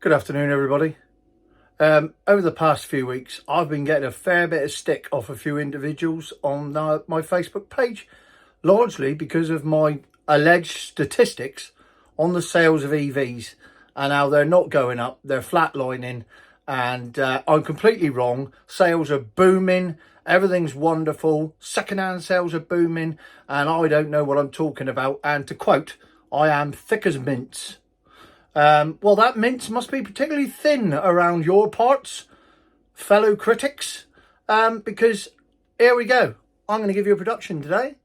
Good afternoon, everybody. Over the past few weeks, I've been getting a fair bit of stick off a few individuals on my Facebook page, largely because of my alleged statistics on the sales of EVs and how they're not going up, they're flatlining, and I'm completely wrong. Sales are booming, everything's wonderful, second-hand sales are booming, and I don't know what I'm talking about. And to quote, I am thick as mince. Well, that mince must be particularly thin around your parts, fellow critics, because here we go. I'm going to give you a production today,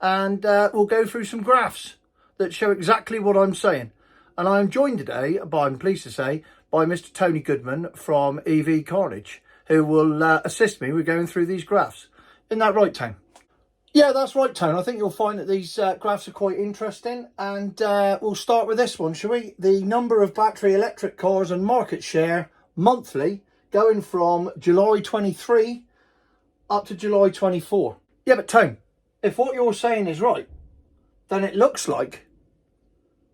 and we'll go through some graphs that show exactly what I'm saying. And I'm joined today, I'm pleased to say, by Mr. Tony Goodman from Car-Nage, who will assist me with going through these graphs. Isn't that right, Tony? Yeah, that's right, Tone. I think you'll find that these graphs are quite interesting. And we'll start with this one, shall we? The number of battery electric cars and market share monthly going from July 23 up to July 24. Yeah, but Tone, if what you're saying is right, then it looks like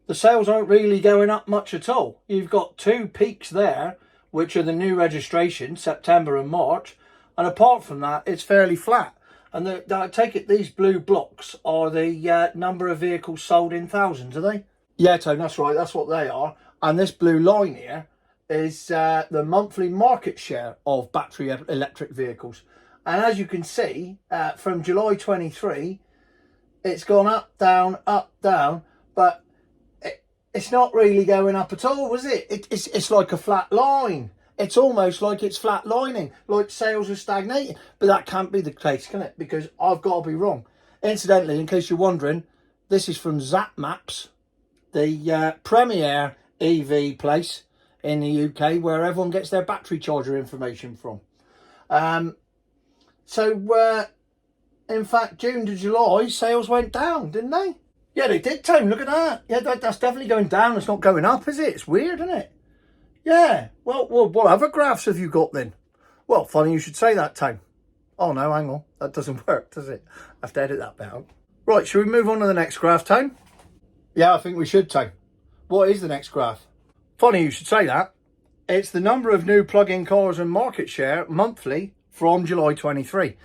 the sales aren't really going up much at all. You've got two peaks there, which are the new registrations, September and March. And apart from that, it's fairly flat. And I take it these blue blocks are the number of vehicles sold in thousands, are they? Yeah, Tone, that's right. That's what they are. And this blue line here is the monthly market share of battery electric vehicles. And as you can see, from July 23, it's gone up, down. But it's not really going up at all, is it? It's like a flat line. It's almost like it's flatlining, like sales are stagnating. But that can't be the case, can it? Because I've got to be wrong. Incidentally, in case you're wondering, this is from Zap Maps, the premier EV place in the UK where everyone gets their battery charger information from. In fact, June to July, sales went down, didn't they? Yeah, they did, Tone. Look at that. Yeah, that's definitely going down. It's not going up, is it? It's weird, isn't it? Yeah, well, what other graphs have you got then? Well, funny you should say that, Tone. Oh no, hang on, that doesn't work, does it? I have to edit that bit out. Right, should we move on to the next graph, Tone? Yeah, I think we should, Tone. What is the next graph? Funny you should say that. It's the number of new plug-in cars and market share monthly from July 23.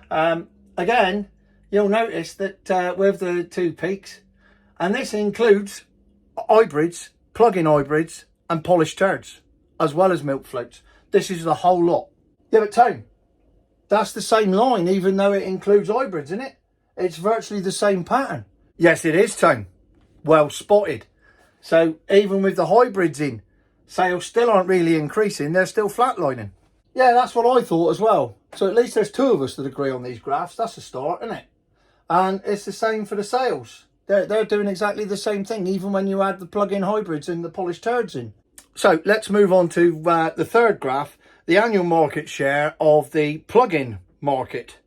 Again, you'll notice that with the two peaks, and this includes hybrids, plug-in hybrids, and polished turds, as well as milk floats. This is the whole lot. Yeah, but Tone, that's the same line, even though it includes hybrids, isn't it? It's virtually the same pattern. Yes, it is, Tone. Well spotted. So even with the hybrids in, sales still aren't really increasing. They're still flatlining. Yeah, that's what I thought as well. So at least there's two of us that agree on these graphs. That's a start, isn't it? And it's the same for the sales. They're doing exactly the same thing, even when you add the plug-in hybrids and the polished turds in. So let's move on to the third graph, the annual market share of the plug-in market.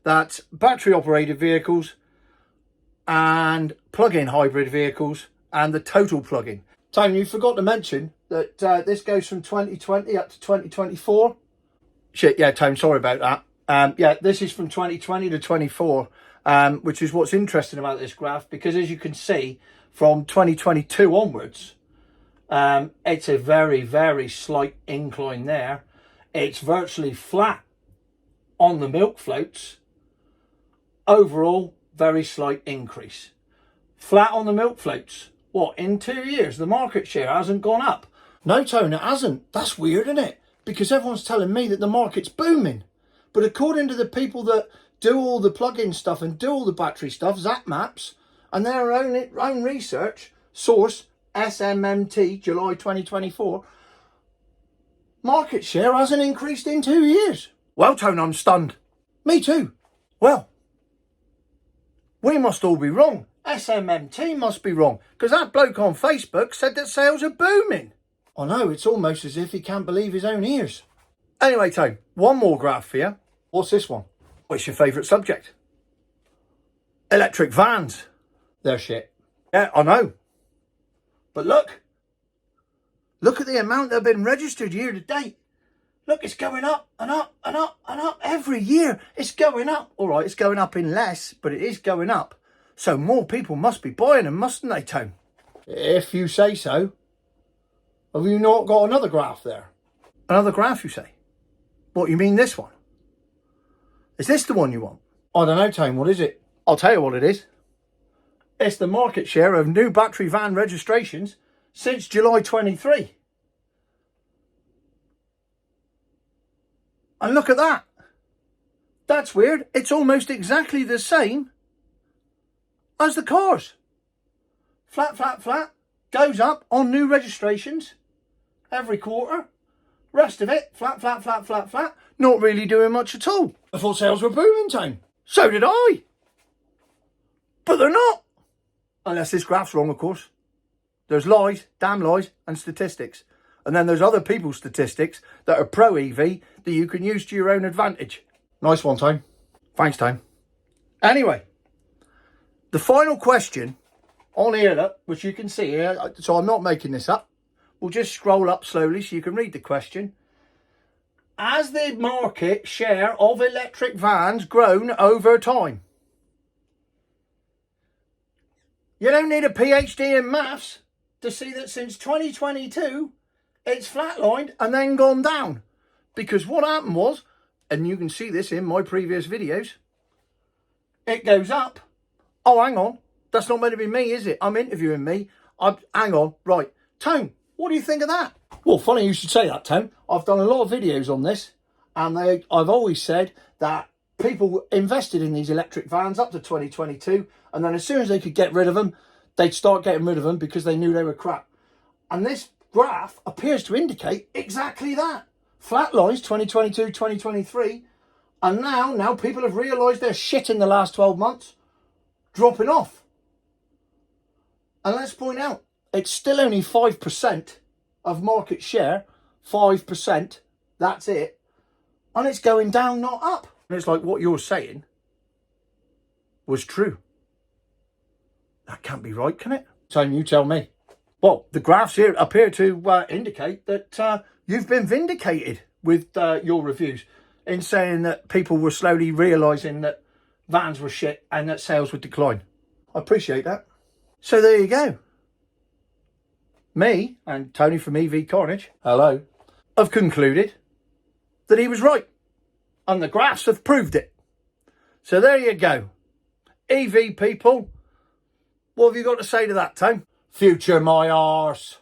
That's battery operated vehicles and plug-in hybrid vehicles and the total plug-in. Tony, you forgot to mention that this goes from 2020 up to 2024. Shit, yeah, Tony, sorry about that. Yeah, this is from 2020 to 24, which is what's interesting about this graph, because as you can see, from 2022 onwards, it's a very, very slight incline there. It's virtually flat on the milk floats. Overall, very slight increase. Flat on the milk floats. What, in 2 years, the market share hasn't gone up? No, Tony, it hasn't. That's weird, isn't it? Because everyone's telling me that the market's booming. But according to the people that do all the plug-in stuff and do all the battery stuff, Zap Maps, and their own research, source, SMMT, July 2024, market share hasn't increased in 2 years. Well, Tone, I'm stunned. Me too. Well, we must all be wrong. SMMT must be wrong, because that bloke on Facebook said that sales are booming. I know, it's almost as if he can't believe his own ears. Anyway, Tone, one more graph for you. What's this one? What's your favourite subject? Electric vans. They're shit. Yeah, I know. But look at the amount that have been registered year to date. Look, it's going up and up and up and up every year. It's going up. All right, it's going up in less, but it is going up. So more people must be buying them, mustn't they, Tone? If you say so. Have you not got another graph there? Another graph, you say? What, you mean this one? Is this the one you want? I don't know, Tone, what is it? I'll tell you what it is. It's the market share of new battery van registrations since July 23. And look at that. That's weird. It's almost exactly the same as the cars. Flat, flat, flat. Goes up on new registrations every quarter. Rest of it, flat, flat, flat, flat, flat. Not really doing much at all. I thought sales were booming, Tone. So did I. But they're not. Unless this graph's wrong, of course. There's lies, damn lies, and statistics. And then there's other people's statistics that are pro-EV that you can use to your own advantage. Nice one, Tone. Thanks, Tone. Anyway, the final question on here, look, which you can see here, so I'm not making this up. We'll just scroll up slowly so you can read the question. Has the market share of electric vans grown over time? You don't need a PhD in maths to see that since 2022, it's flatlined and then gone down. Because what happened was, and you can see this in my previous videos, it goes up. Oh, hang on. That's not meant to be me, is it? I'm interviewing me. Hang on. Right. Tone, what do you think of that? Well, funny you should say that, Tone. I've done a lot of videos on this, and I've always said that people invested in these electric vans up to 2022, and then as soon as they could get rid of them, they'd start getting rid of them because they knew they were crap. And this graph appears to indicate exactly that. Flatlines 2022, 2023, and now people have realised their shit in the last 12 months, dropping off. And let's point out, it's still only 5% of market share, 5%, that's it. And it's going down, not up. And it's like what you're saying was true. That can't be right, can it? Tone, you tell me. Well, the graphs here appear to indicate that you've been vindicated with your reviews in saying that people were slowly realising that vans were shit and that sales would decline. I appreciate that. So there you go. Me and Tony from EV Carnage, hello, have concluded that he was right. And the graphs have proved it. So there you go. EV people, what have you got to say to that, Tone? Future my arse.